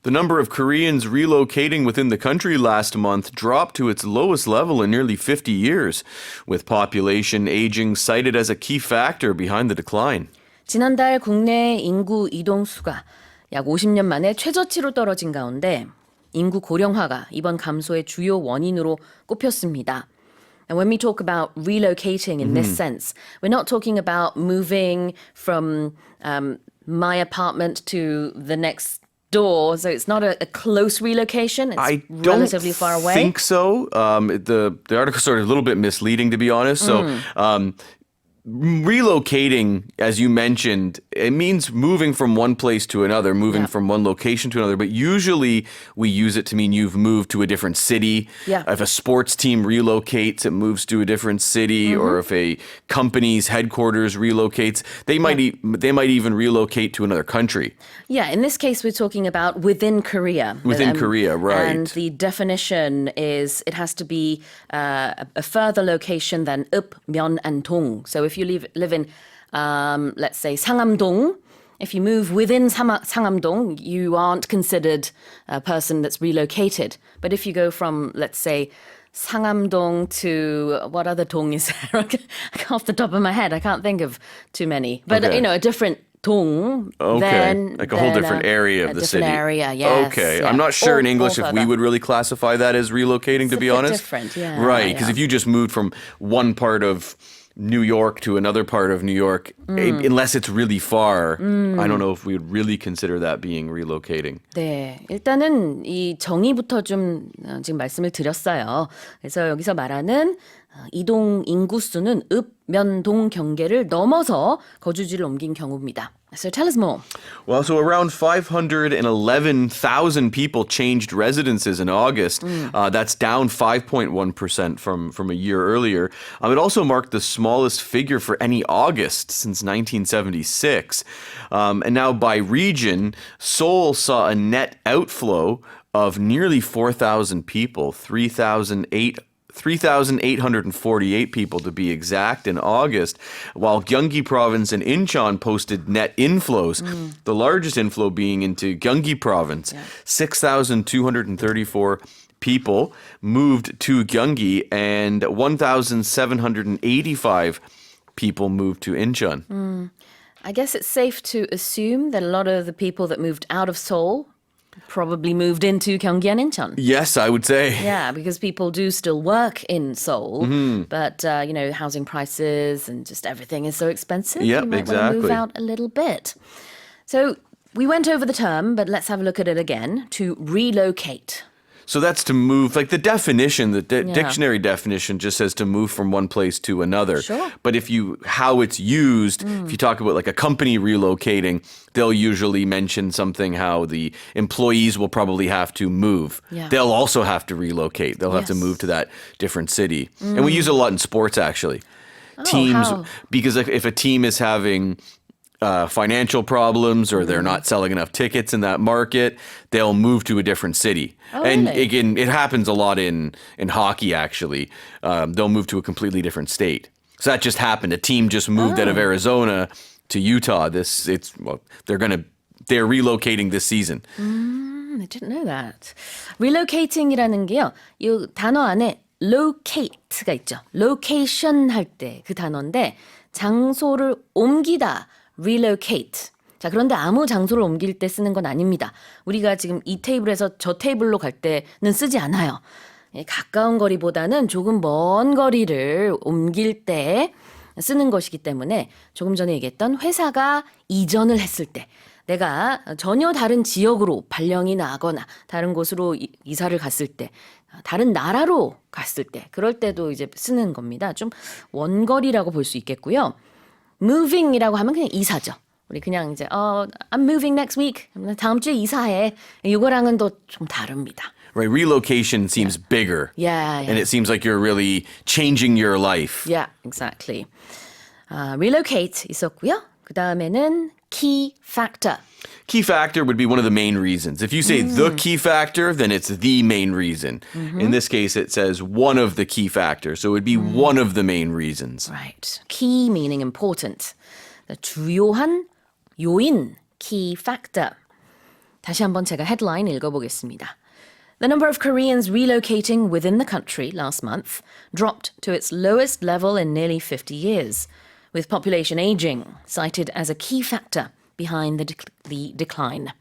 The number of Koreans relocating within the country last month dropped to its lowest level in nearly 50 years, with population aging cited as a key factor behind the decline. 지난달 국내 인구 이동 수가 약 50년 만에 최저치로 떨어진 가운데 인구 고령화가 이번 감소의 주요 원인으로 꼽혔습니다. And when we talk about relocating in this sense, we're not talking about moving from my apartment to the next door. So it's not a close relocation. It's relatively far away. I don't think so. The article sort of a little bit misleading, to be honest. So relocating, as you mentioned, it means moving from one place to another, moving from one location to another. But usually we use it to mean you've moved to a different city. Yeah. If a sports team relocates, it moves to a different city. Or if a company's headquarters relocates, they might even relocate to another country. Yeah, in this case, we're talking about within Korea. Within Korea, right. And the definition is it has to be a further location than 읍, 면, and 동. So if you live in, let's say, 상암동, if you move within 상암동, you aren't considered a person that's relocated. But if you go from, let's say, 상암동 to, what other dong is there? Off the top of my head, I can't think of too many. But, Okay. a different dong. Okay, like a whole different area of the city. A different area, yes. Okay, yeah. I'm not sure in All English if we further. would really classify that as relocating, to It's be a bit honest. different, yeah. Right, because yeah. if you just moved from one part of New York to another part of New York, unless it's really far, I don't know if we would really consider that being relocating. 네, 일단은 이 정의부터 좀 지금 말씀을 드렸어요. 그래서 여기서 말하는 이동 인구수는 읍, 면, 동 경계를 넘어서 거주지를 옮긴 경우입니다. So tell us more. Well, so around 511,000 people changed residences in August. That's down 5.1% from a year earlier. It also marked the smallest figure for any August since 1976. And now by region, Seoul saw a net outflow of nearly 4,000 people, 3,848 people to be exact in August, while Gyeonggi province and Incheon posted net inflows, the largest inflow being into Gyeonggi province. 6,234 people moved to Gyeonggi and 1,785 people moved to Incheon. I guess it's safe to assume that a lot of the people that moved out of Seoul probably moved into Gyeonggi and Incheon. Yes, I would say. Yeah, because people do still work in Seoul, but housing prices and just everything is so expensive. Yep, you might want to exactly. move out a little bit. So we went over the term, but let's have a look at it again. To relocate. So that's to move, like the definition, the dictionary definition just says to move from one place to another. Sure. But how it's used, if you talk about like a company relocating, they'll usually mention something how the employees will probably have to move. Yeah. They'll also have to relocate. They'll have to Yes. move to that different city. And we use it a lot in sports, actually. Teams, how? because if a team is having financial problems or they're not selling enough tickets in that market, they'll move to a different city. And really? again, it happens a lot in hockey, actually. They'll move to a completely different state. So that just happened. A team just moved out of Arizona to Utah. They're relocating this season. I didn't know that. relocating이라는 게요. 이 단어 안에 locate가 있죠. location 할 때 그 단어인데 장소를 옮기다. relocate. 자, 그런데 아무 장소를 옮길 때 쓰는 건 아닙니다. 우리가 지금 이 테이블에서 저 테이블로 갈 때는 쓰지 않아요. 가까운 거리보다는 조금 먼 거리를 옮길 때 쓰는 것이기 때문에 조금 전에 얘기했던 회사가 이전을 했을 때 내가 전혀 다른 지역으로 발령이 나거나 다른 곳으로 이사를 갔을 때 다른 나라로 갔을 때 그럴 때도 이제 쓰는 겁니다. 좀 원거리라고 볼 수 있겠고요. moving이라고 하면 그냥 이사죠. 우리 그냥 이제 I'm moving next week. 다음 주에 이사해. 이거랑은 또 좀 다릅니다. Right, relocation seems bigger. Yeah. And it seems like you're really changing your life. Yeah, exactly. relocate 있었고요. 그 다음에는 key factor. Key factor would be one of the main reasons. If you say the key factor, then it's the main reason. In this case, it says one of the key factors. So it would be one of the main reasons. Right. Key meaning important. 주요한 요인, key factor. 다시 한번 제가 헤드라인 읽어보겠습니다. The number of Koreans relocating within the country last month dropped to its lowest level in nearly 50 years, with population aging cited as a key factor behind the decline.